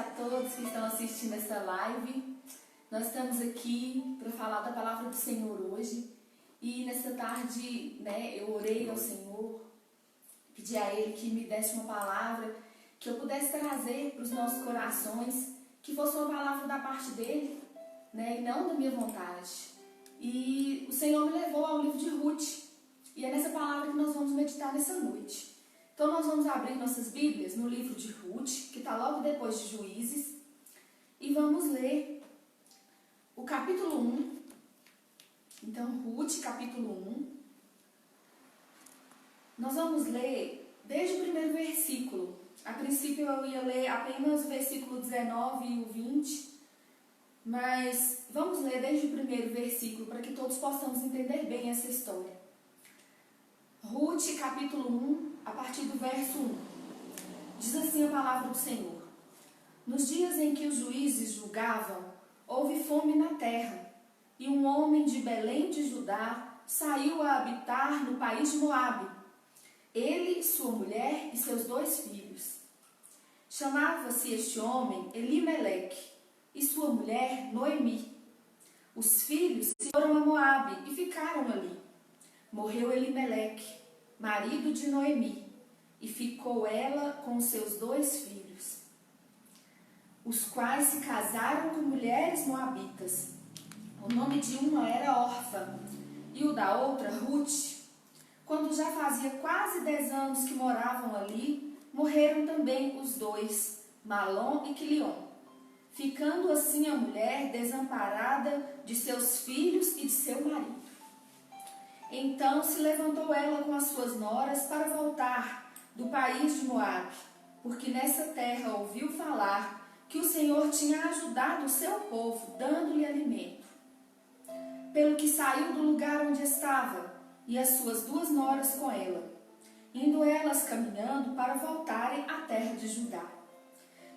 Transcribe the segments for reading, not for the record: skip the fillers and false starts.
a todos que estão assistindo essa live. Nós estamos aqui para falar da palavra do Senhor hoje. E nessa tarde, eu orei ao Senhor, pedi a Ele que me desse uma palavra que eu pudesse trazer para os nossos corações, que fosse uma palavra da parte dEle, e não da minha vontade. E o Senhor me levou ao livro de Ruth. E é nessa palavra que nós vamos meditar nessa noite. Então nós vamos abrir nossas Bíblias no livro de Ruth, que está logo depois de Juízes, e vamos ler o capítulo 1. Então, Ruth, capítulo 1. Nós vamos ler desde o primeiro versículo. A princípio eu ia ler apenas o versículo 19 e o 20, mas vamos ler desde o primeiro versículo para que todos possamos entender bem essa história. Ruth, capítulo 1, a partir do verso 1. Diz assim a palavra do Senhor: Nos dias em que os juízes julgavam, houve fome na terra, e um homem de Belém de Judá saiu a habitar no país de Moabe, ele, sua mulher e seus 2 filhos. Chamava-se este homem Elimeleque, e sua mulher Noemi. Os filhos foram a Moabe e ficaram ali. Morreu Elimeleque, marido de Noemi, e ficou ela com os seus 2 filhos, os quais se casaram com mulheres moabitas. O nome de uma era Orfa, e o da outra Ruth. Quando já fazia quase 10 anos que moravam ali, morreram também os 2, Malom e Quilion, ficando assim a mulher desamparada de seus filhos e de seu marido. Então se levantou ela com as suas noras para voltar do país de Moabe, porque nessa terra ouviu falar que o Senhor tinha ajudado o seu povo, dando-lhe alimento. Pelo que saiu do lugar onde estava, e as suas 2 noras com ela, indo elas caminhando para voltarem à terra de Judá.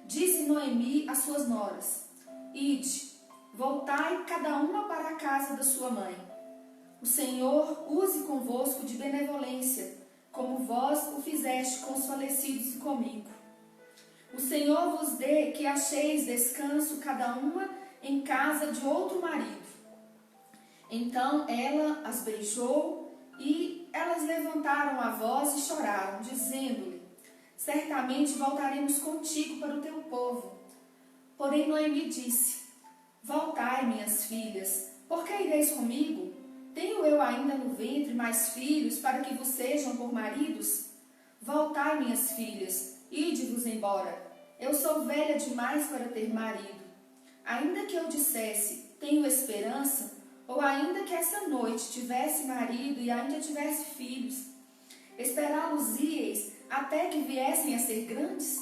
Disse Noemi às suas noras: Ide, voltai cada uma para a casa da sua mãe. O Senhor use convosco de benevolência, como vós o fizeste com os falecidos e comigo. O Senhor vos dê que acheis descanso cada uma em casa de outro marido. Então ela as beijou, e elas levantaram a voz e choraram, dizendo-lhe: Certamente voltaremos contigo para o teu povo. Porém Noemi disse: Voltai, minhas filhas, por que ireis comigo? Tenho eu ainda no ventre mais filhos para que vos sejam por maridos? Voltai, minhas filhas, ide-vos embora. Eu sou velha demais para ter marido. Ainda que eu dissesse, tenho esperança, ou ainda que essa noite tivesse marido e ainda tivesse filhos, esperá-los-íeis até que viessem a ser grandes?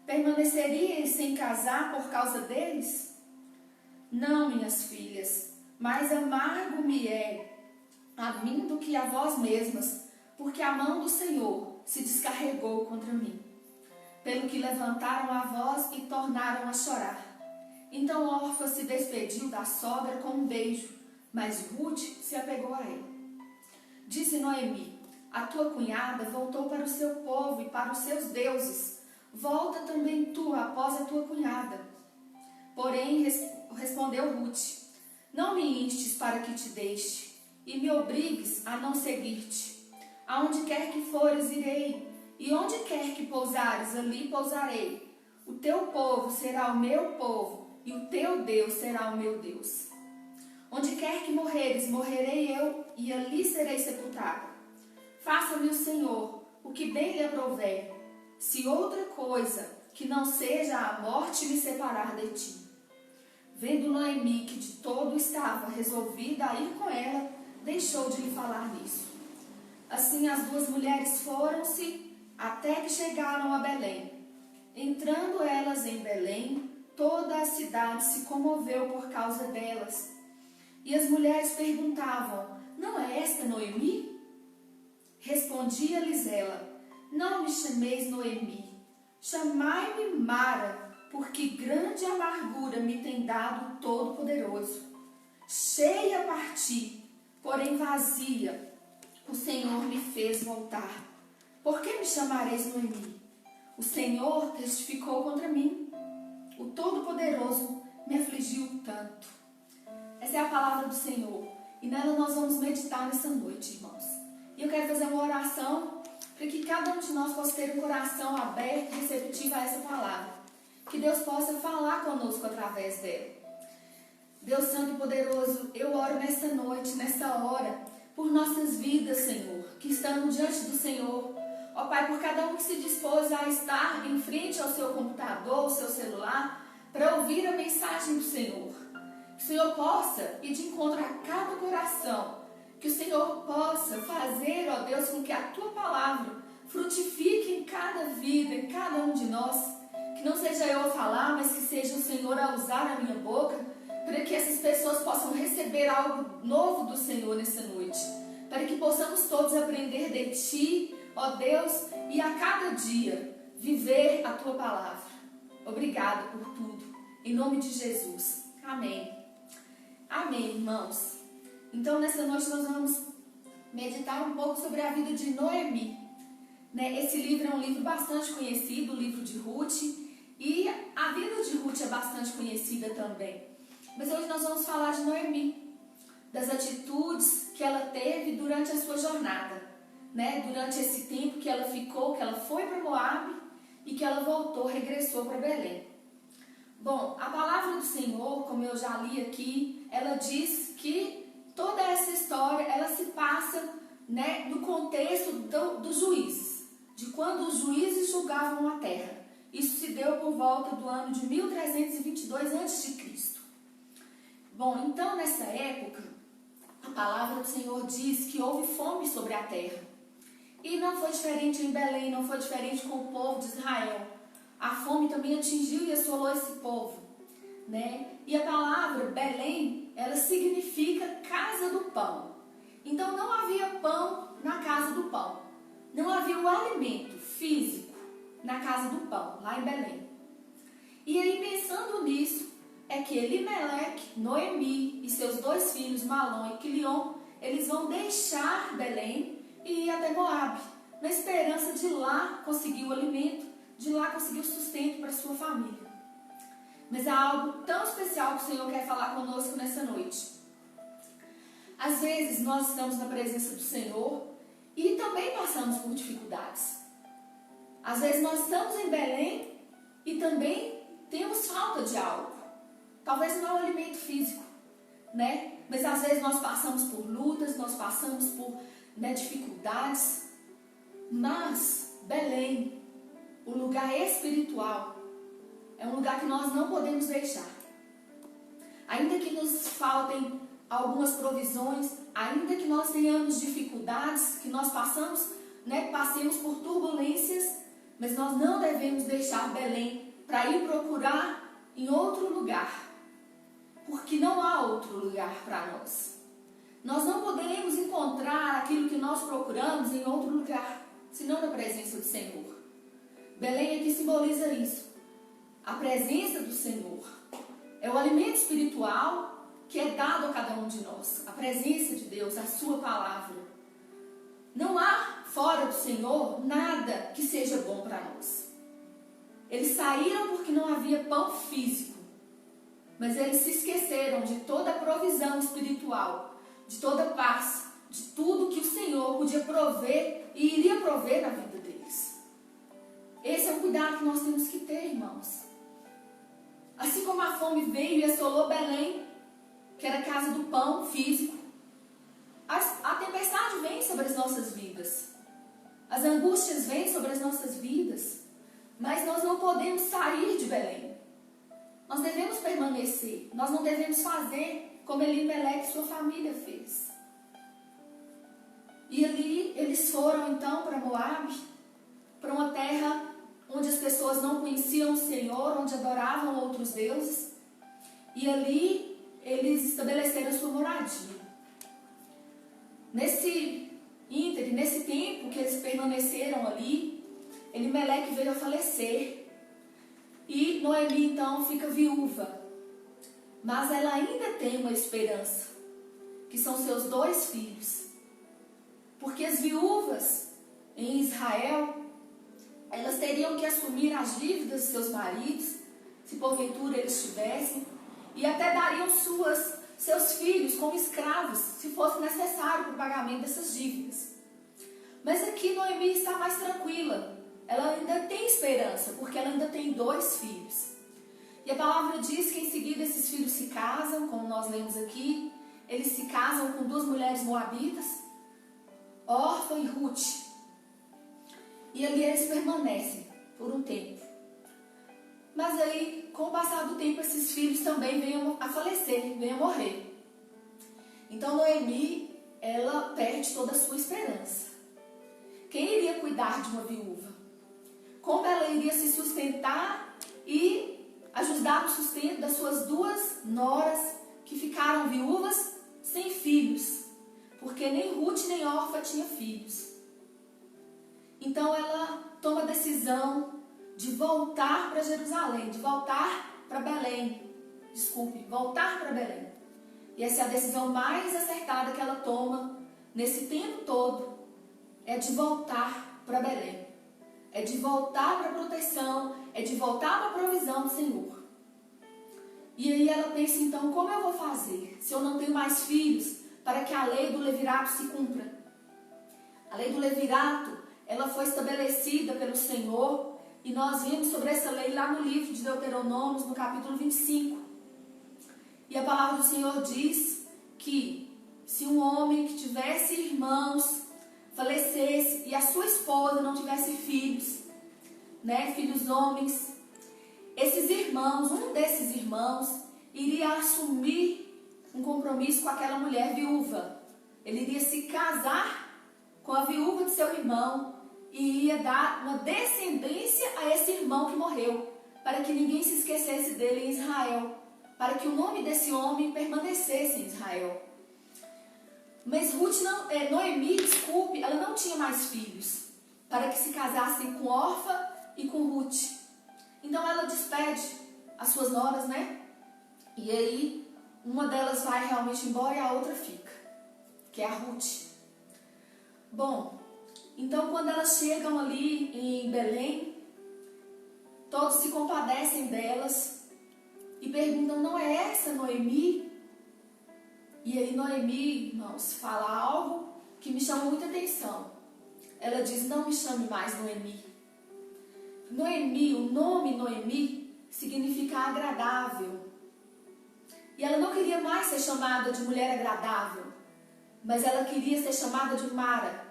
Permaneceríeis sem casar por causa deles? Não, minhas filhas, mais amargo me é a mim do que a vós mesmas, porque a mão do Senhor se descarregou contra mim. Pelo que levantaram a voz e tornaram a chorar. Então Orfa se despediu da sogra com um beijo, mas Ruth se apegou a ela. Disse Noemi: A tua cunhada voltou para o seu povo e para os seus deuses. Volta também tu após a tua cunhada. Porém respondeu Ruth: Não me instes para que te deixe, e me obrigues a não seguir-te. Aonde quer que fores, irei, e onde quer que pousares, ali pousarei. O teu povo será o meu povo, e o teu Deus será o meu Deus. Onde quer que morreres, morrerei eu, e ali serei sepultada. Faça-me o Senhor o que bem lhe aprouver, se outra coisa que não seja a morte me separar de ti. Vendo Noemi que de todo estava resolvida a ir com ela, deixou de lhe falar nisso. Assim as 2 mulheres foram-se até que chegaram a Belém. Entrando elas em Belém, toda a cidade se comoveu por causa delas. E as mulheres perguntavam: Não é esta Noemi? Respondia-lhes ela: Não me chameis Noemi, chamai-me Mara, porque grande amargura me tem dado o Todo-Poderoso. Cheia parti, porém vazia, o Senhor me fez voltar. Por que me chamareis Noemi? O Senhor testificou contra mim. poderoso me afligiu tanto. Essa é a palavra do Senhor e nela nós vamos meditar nessa noite, irmãos. E eu quero fazer uma oração para que cada um de nós possa ter um coração aberto e receptivo a essa palavra. Que Deus possa falar conosco através dela. Deus Santo e Poderoso, eu oro nessa noite, nessa hora, por nossas vidas, Senhor, que estamos diante do Senhor. Ó Pai, por cada um que se dispôs a estar em frente ao seu computador, ao seu celular, para ouvir a mensagem do Senhor. Que o Senhor possa ir de encontro a cada coração. Que o Senhor possa fazer, ó Deus, com que a Tua palavra frutifique em cada vida, em cada um de nós. Que não seja eu a falar, mas que seja o Senhor a usar a minha boca, para que essas pessoas possam receber algo novo do Senhor nessa noite. Para que possamos todos aprender de Ti, ó Deus, e a cada dia viver a Tua palavra. Obrigado por tudo. Em nome de Jesus. Amém. Amém, irmãos. Então, nessa noite nós vamos meditar um pouco sobre a vida de Noemi. Esse livro é um livro bastante conhecido, o livro de Ruth, e a vida de Ruth é bastante conhecida também. Mas hoje nós vamos falar de Noemi, das atitudes que ela teve durante a sua jornada, durante esse tempo que ela ficou, que ela foi para Moabe e que ela voltou, regressou para Belém. Bom, a palavra do Senhor, como eu já li aqui, ela diz que toda essa história, ela se passa no contexto dos juízes, de quando os juízes julgavam a terra. Isso se deu por volta do ano de 1322 a.C. Bom, então nessa época, a palavra do Senhor diz que houve fome sobre a terra. E não foi diferente em Belém, não foi diferente com o povo de Israel. A fome também atingiu e assolou esse povo. E a palavra Belém, ela significa casa do pão. Então não havia pão na casa do pão. Não havia o alimento físico na casa do pão, lá em Belém. E aí, pensando nisso, é que Elimeleque, Noemi e seus dois filhos, Malom e Quilion, eles vão deixar Belém e ir até Moabe, na esperança de lá conseguir o alimento, de lá conseguir o sustento para sua família. Mas há algo tão especial que o Senhor quer falar conosco nessa noite. Às vezes nós estamos na presença do Senhor e também passamos por dificuldades. Às vezes nós estamos em Belém e também temos falta de algo. Talvez não é o alimento físico, mas às vezes nós passamos por lutas, nós passamos por dificuldades. Mas Belém, o lugar espiritual, é um lugar que nós não podemos deixar. Ainda que nos faltem algumas provisões, ainda que nós tenhamos dificuldades, que nós passemos, passemos por turbulências, mas nós não devemos deixar Belém para ir procurar em outro lugar, porque não há outro lugar para nós. Nós não poderemos encontrar aquilo que nós procuramos em outro lugar, senão na presença do Senhor. Belém aqui simboliza isso. A presença do Senhor é o alimento espiritual que é dado a cada um de nós. A presença de Deus, a sua palavra. Não há fora do Senhor nada que seja bom para nós. Eles saíram porque não havia pão físico, mas eles se esqueceram de toda a provisão espiritual, de toda a paz, de tudo que o Senhor podia prover e iria prover na vida deles. Esse é o cuidado que nós temos que ter, irmãos. Assim como a fome veio e assolou Belém, que era a casa do pão físico, a tempestade vem sobre as nossas vidas. As angústias vêm sobre as nossas vidas. Mas nós não podemos sair de Belém. Nós devemos permanecer. Nós não devemos fazer como Elimeleque e sua família fez. E ali eles foram então para Moabe, para uma terra onde as pessoas não conheciam o Senhor, onde adoravam outros deuses. E ali eles estabeleceram a sua moradia. Nesse tempo que eles permaneceram ali, Elimeleque veio a falecer. E Noemi então fica viúva. Mas ela ainda tem uma esperança, que são seus dois filhos. Porque as viúvas em Israel, elas teriam que assumir as dívidas de seus maridos, se porventura eles tivessem, e até dariam seus filhos como escravos, se fosse necessário para o pagamento dessas dívidas. Mas aqui Noemi está mais tranquila, ela ainda tem esperança, porque ela ainda tem 2 filhos. E a palavra diz que em seguida esses filhos se casam, como nós lemos aqui, eles se casam com 2 mulheres moabitas, Orfa e Ruth. E ali eles permanecem por um tempo. Mas aí, com o passar do tempo, esses filhos também vêm a falecer, vêm a morrer. Então Noemi, ela perde toda a sua esperança. Quem iria cuidar de uma viúva? Como ela iria se sustentar e ajudar no sustento das suas 2 noras que ficaram viúvas sem filhos? Porque nem Ruth nem Orfa tinham filhos. Então ela toma a decisão de voltar para Jerusalém, de voltar para Belém. Voltar para Belém. E essa é a decisão mais acertada que ela toma nesse tempo todo, é de voltar para Belém. É de voltar para a proteção, é de voltar para a provisão do Senhor. E aí ela pensa, então, como eu vou fazer se eu não tenho mais filhos, para que a lei do levirato se cumpra? A lei do levirato, ela foi estabelecida pelo Senhor, e nós vimos sobre essa lei lá no livro de Deuteronômio, no capítulo 25. E a palavra do Senhor diz que se um homem que tivesse irmãos falecesse e a sua esposa não tivesse filhos, filhos homens, esses irmãos, um desses irmãos, iria assumir um compromisso com aquela mulher viúva. Ele iria se casar com a viúva de seu irmão e ia dar uma descendência a esse irmão que morreu, para que ninguém se esquecesse dele em Israel, para que o nome desse homem permanecesse em Israel. Mas Noemi, ela não tinha mais filhos, para que se casassem com Orfa e com Ruth. Então ela despede as suas noras, E aí, uma delas vai realmente embora e a outra fica, que é a Ruth. Bom, então quando elas chegam ali em Belém, todos se compadecem delas e perguntam, não é essa Noemi? E aí Noemi, irmãos, fala algo que me chama muita atenção. Ela diz, não me chame mais Noemi. Noemi, o nome Noemi, significa agradável. E ela não queria mais ser chamada de mulher agradável, mas ela queria ser chamada de Mara.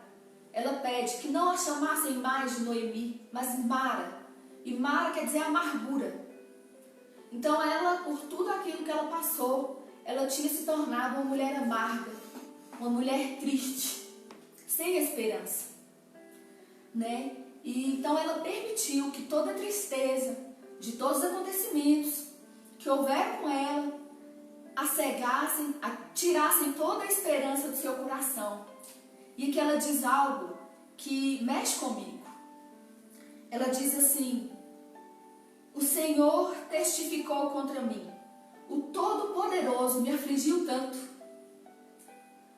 Ela pede que não a chamassem mais de Noemi, mas Mara. E Mara quer dizer amargura. Então ela, por tudo aquilo que ela passou, ela tinha se tornado uma mulher amarga, uma mulher triste, sem esperança, E então ela permitiu que toda a tristeza de todos os acontecimentos que houveram com ela a cegassem, a tirassem toda a esperança do seu coração. E que ela diz algo que mexe comigo. Ela diz assim, o Senhor testificou contra mim. O Todo-Poderoso me afligiu tanto.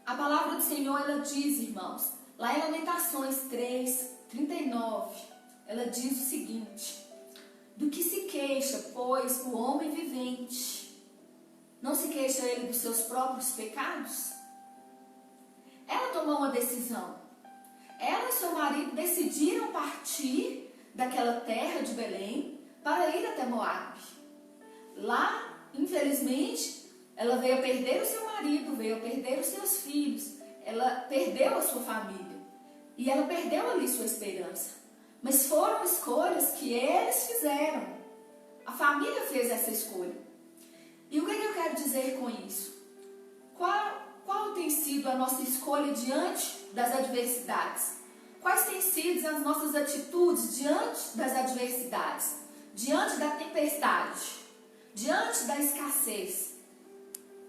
A palavra do Senhor, ela diz, irmãos, lá em Lamentações 3:39, ela diz o seguinte, do que se queixa, pois, o homem vivente? Não se queixa ele dos seus próprios pecados? Ela tomou uma decisão. Ela e seu marido decidiram partir daquela terra de Belém para ir até Moabe. Lá, infelizmente, ela veio a perder o seu marido, veio a perder os seus filhos, ela perdeu a sua família e ela perdeu ali sua esperança. Mas foram escolhas que eles fizeram. A família fez essa escolha. E o que eu quero dizer com isso? Qual tem sido a nossa escolha diante das adversidades? Quais têm sido as nossas atitudes diante das adversidades? Diante da tempestade? Diante da escassez?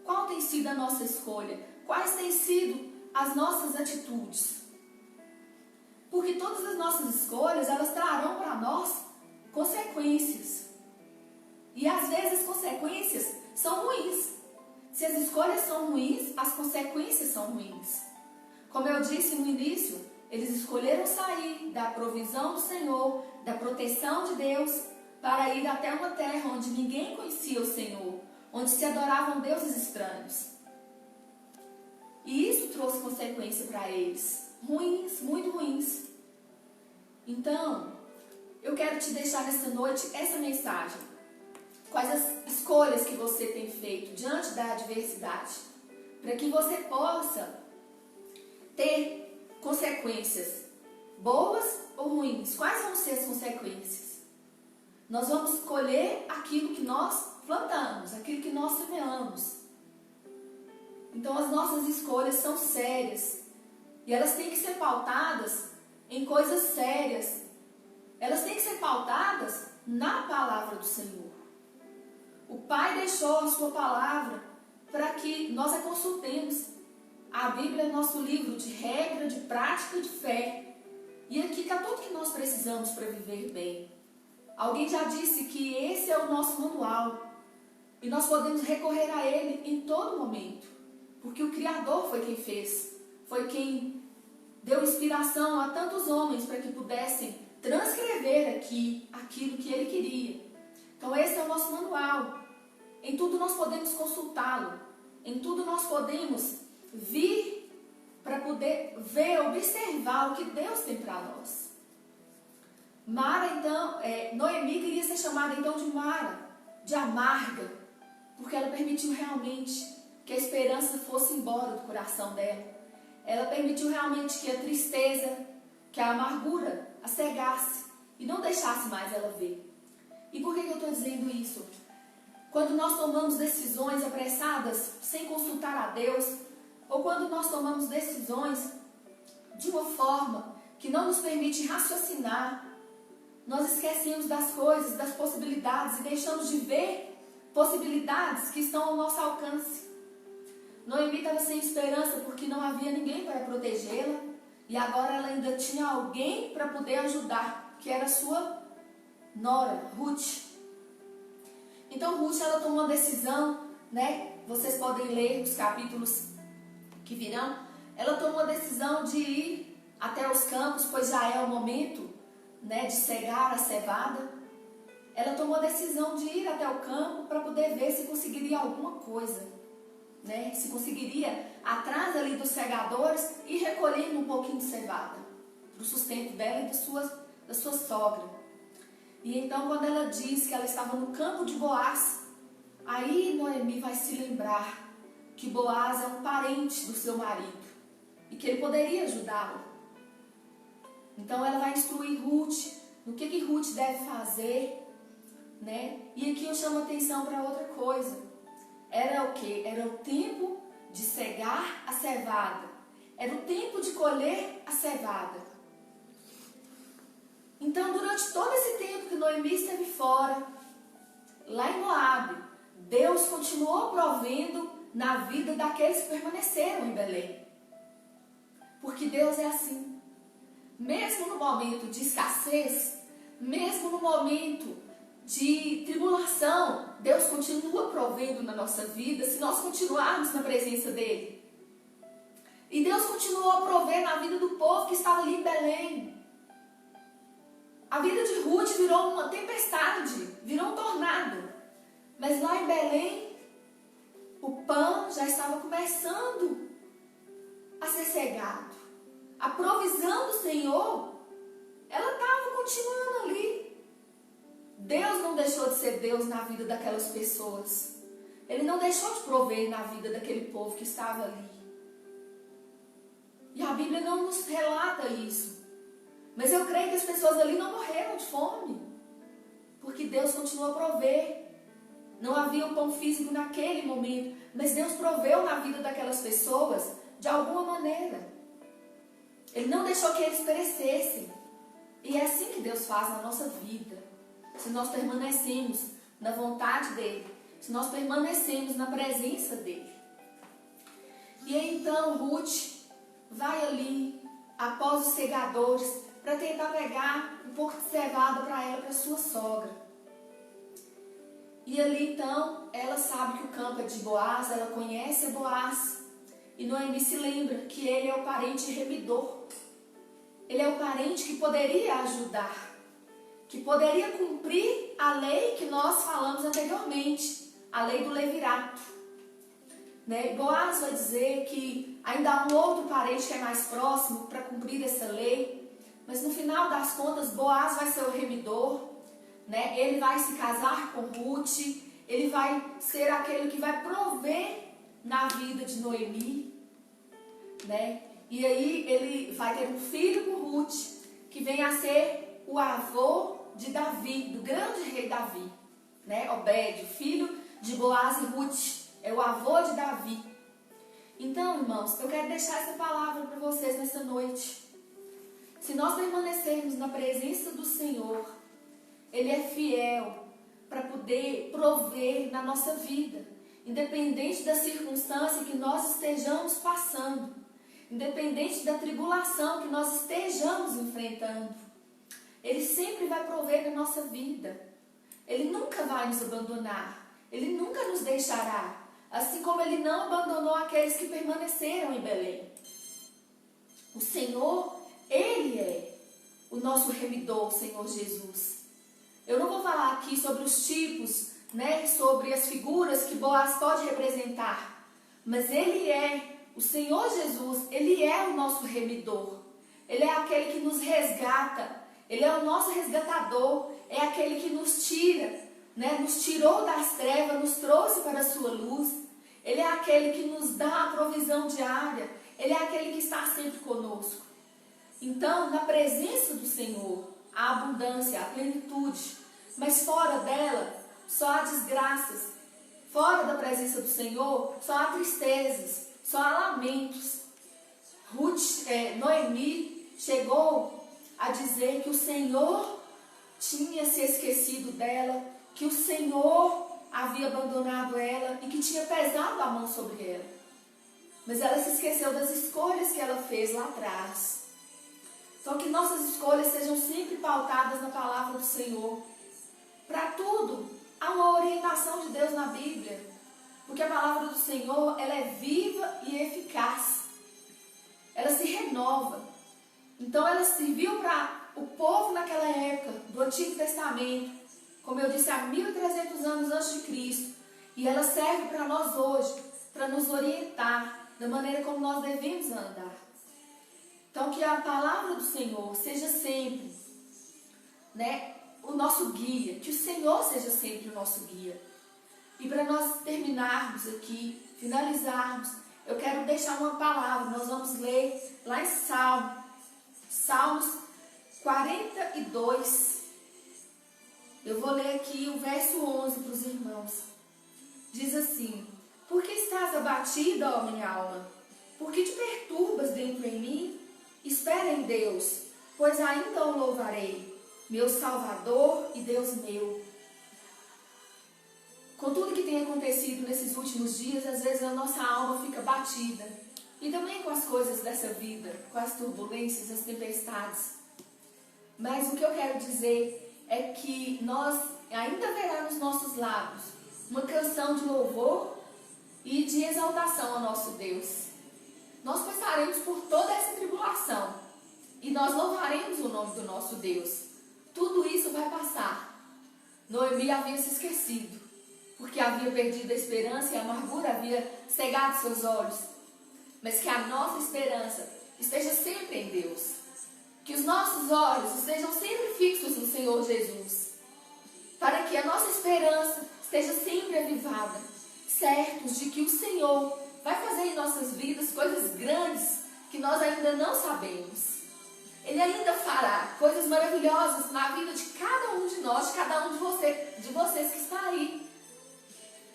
Qual tem sido a nossa escolha? Quais têm sido as nossas atitudes? Porque todas as nossas escolhas, elas trarão para nós consequências. E às vezes as consequências são ruins. Se as escolhas são ruins, as consequências são ruins. Como eu disse no início, eles escolheram sair da provisão do Senhor, da proteção de Deus, para ir até uma terra onde ninguém conhecia o Senhor, onde se adoravam deuses estranhos. E isso trouxe consequência para eles, ruins, muito ruins. Então, eu quero te deixar nesta noite essa mensagem. Quais as escolhas que você tem feito diante da adversidade, para que você possa ter consequências boas ou ruins. Quais vão ser as consequências? Nós vamos colher aquilo que nós plantamos, aquilo que nós semeamos. Então as nossas escolhas são sérias e elas têm que ser pautadas em coisas sérias. Elas têm que ser pautadas na palavra do Senhor. O Pai deixou a sua palavra para que nós a consultemos. A Bíblia é nosso livro de regra, de prática, de fé. E aqui está tudo que nós precisamos para viver bem. Alguém já disse que esse é o nosso manual. E nós podemos recorrer a ele em todo momento. Porque o Criador foi quem fez. Foi quem deu inspiração a tantos homens para que pudessem transcrever aqui aquilo que ele queria. Então esse é o nosso manual. Em tudo nós podemos consultá-lo. Em tudo nós podemos vir para poder ver, observar o que Deus tem para nós. Mara, então, Noemi queria ser chamada então de Mara, de amarga, porque ela permitiu realmente que a esperança fosse embora do coração dela. Ela permitiu realmente que a tristeza, que a amargura a cegasse e não deixasse mais ela ver. E por que eu estou dizendo isso? Quando nós tomamos decisões apressadas, sem consultar a Deus, ou quando nós tomamos decisões de uma forma que não nos permite raciocinar, nós esquecemos das coisas, das possibilidades e deixamos de ver possibilidades que estão ao nosso alcance. Noemi estava sem esperança porque não havia ninguém para protegê-la e agora ela ainda tinha alguém para poder ajudar, que era sua nora, Ruth. Então Ruth, ela tomou uma decisão, né? Vocês podem ler os capítulos que virão. Ela tomou a decisão de ir até os campos, pois já é o momento, né, de cegar a cevada. Ela tomou a decisão de ir até o campo para poder ver se conseguiria alguma coisa, né? Se conseguiria, atrás ali dos segadores, ir recolhendo um pouquinho de cevada para o sustento dela e da sua sogra. E então, quando ela diz que ela estava no campo de Boaz, aí Noemi vai se lembrar que Boaz é um parente do seu marido e que ele poderia ajudá-la. Então, ela vai instruir Ruth no que Ruth deve fazer, né? E aqui eu chamo a atenção para outra coisa. Era o quê? Era o tempo de cegar a cevada. Era o tempo de colher a cevada. Então, durante todo esse tempo que Noemi esteve fora, lá em Moabe, Deus continuou provendo na vida daqueles que permaneceram em Belém. Porque Deus é assim. Mesmo no momento de escassez, mesmo no momento de tribulação, Deus continua provendo na nossa vida se nós continuarmos na presença dEle. E Deus continuou a prover na vida do povo que estava ali em Belém. A vida de Ruth virou uma tempestade, virou um tornado. Mas lá em Belém, o pão já estava começando a ser cegado. A provisão do Senhor, ela estava continuando ali. Deus não deixou de ser Deus na vida daquelas pessoas. Ele não deixou de prover na vida daquele povo que estava ali. E a Bíblia não nos relata isso. Mas eu creio que as pessoas ali não morreram de fome, porque Deus continuou a prover. Não havia um pão físico naquele momento, mas Deus proveu na vida daquelas pessoas de alguma maneira. Ele não deixou que eles perecessem. E é assim que Deus faz na nossa vida. Se nós permanecemos na vontade dEle, se nós permanecemos na presença dEle. E então Ruth vai ali, após os segadores, para tentar pegar um pouco de cevada para ela, para sua sogra. E ali então, ela sabe que o campo é de Boaz, ela conhece a Boaz. E Noemi se lembra que ele é o parente remidor. Ele é o parente que poderia ajudar. que poderia cumprir a lei que nós falamos anteriormente, a lei do levirato. Né? Boaz vai dizer que ainda há um outro parente que é mais próximo para cumprir essa lei, mas no final das contas Boaz vai ser o remidor, né? Ele vai se casar com Ruth, ele vai ser aquele que vai prover na vida de Noemi, né? E aí ele vai ter um filho com Ruth, que vem a ser o avô de Davi, do grande rei Davi, né? Obed, filho de Boaz e Ruth, é o avô de Davi. Então, irmãos, eu quero deixar essa palavra para vocês nessa noite. Se nós permanecermos na presença do Senhor, Ele é fiel para poder prover na nossa vida, independente da circunstância que nós estejamos passando, independente da tribulação que nós estejamos enfrentando. Ele sempre vai prover na nossa vida. Ele nunca vai nos abandonar. Ele nunca nos deixará. Assim como Ele não abandonou aqueles que permaneceram em Belém. O Senhor, Ele é o nosso remidor, o Senhor Jesus. Eu não vou falar aqui sobre os tipos, né, sobre as figuras que Boaz pode representar. Mas Ele é, o Senhor Jesus, Ele é o nosso remidor. Ele é aquele que nos resgata. Ele é o nosso resgatador. É aquele que nos tira, né, nos tirou das trevas, nos trouxe para a sua luz. Ele é aquele que nos dá a provisão diária. Ele é aquele que está sempre conosco. Então, na presença do Senhor, há abundância, há plenitude. Mas fora dela, só há desgraças. Fora da presença do Senhor, só há tristezas, só há lamentos. Noemi chegou a dizer que o Senhor tinha se esquecido dela, que o Senhor havia abandonado ela e que tinha pesado a mão sobre ela. Mas ela se esqueceu das escolhas que ela fez lá atrás. Então que nossas escolhas sejam sempre pautadas na palavra do Senhor. Para tudo, há uma orientação de Deus na Bíblia. Porque a palavra do Senhor, ela é viva e eficaz. Ela se renova. Então ela serviu para o povo naquela época, do Antigo Testamento, como eu disse, há 1300 anos antes de Cristo. E ela serve para nós hoje, para nos orientar da maneira como nós devemos andar. Então que a palavra do Senhor seja sempre, né, o nosso guia, que o Senhor seja sempre o nosso guia. E para nós terminarmos aqui, finalizarmos, eu quero deixar uma palavra, nós vamos ler lá em Salmos 42. Eu vou ler aqui o verso 11 para os irmãos. Diz assim: Por que estás abatida, ó minha alma? Por que te perturbas dentro em mim? Espera em Deus, pois ainda o louvarei, meu Salvador e Deus meu. Com tudo que tem acontecido nesses últimos dias, às vezes a nossa alma fica batida. E também com as coisas dessa vida, com as turbulências, as tempestades. Mas o que eu quero dizer é que nós ainda verá nos nossos lábios uma canção de louvor e de exaltação ao nosso Deus. Nós passaremos por toda essa tribulação e nós louvaremos o nome do nosso Deus. Tudo isso vai passar. Noemi havia se esquecido, porque havia perdido a esperança e a amargura havia cegado seus olhos. Mas que a nossa esperança esteja sempre em Deus. Que os nossos olhos estejam sempre fixos no Senhor Jesus. Para que a nossa esperança esteja sempre avivada. Certos de que o Senhor vai fazer em nossas vidas coisas grandes que nós ainda não sabemos. Ele ainda fará coisas maravilhosas na vida de cada um de nós, de cada um de vocês que está aí.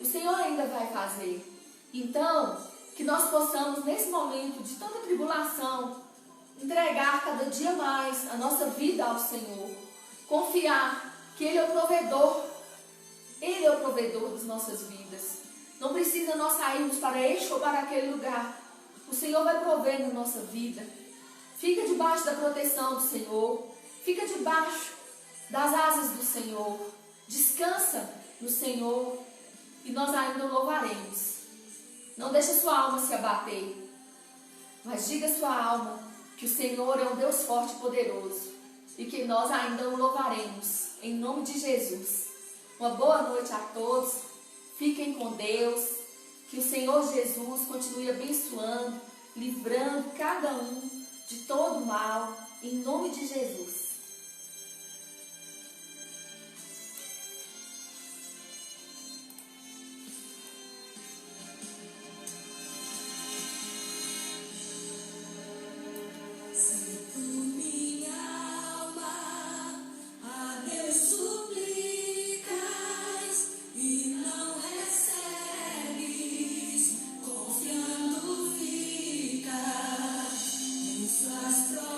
O Senhor ainda vai fazer. Então, que nós possamos, nesse momento de tanta tribulação, entregar cada dia mais a nossa vida ao Senhor. Confiar que Ele é o provedor. Ele é o provedor das nossas vidas. Não precisa nós sairmos para este ou para aquele lugar. O Senhor vai prover na nossa vida. Fica debaixo da proteção do Senhor. Fica debaixo das asas do Senhor. Descansa no Senhor. E nós ainda o louvaremos. Não deixe a sua alma se abater. Mas diga à sua alma que o Senhor é um Deus forte e poderoso. E que nós ainda o louvaremos. em nome de Jesus. Uma boa noite a todos, fiquem com Deus, que o Senhor Jesus continue abençoando, livrando cada um de todo mal, em nome de Jesus. Confiando fica em suas promessas.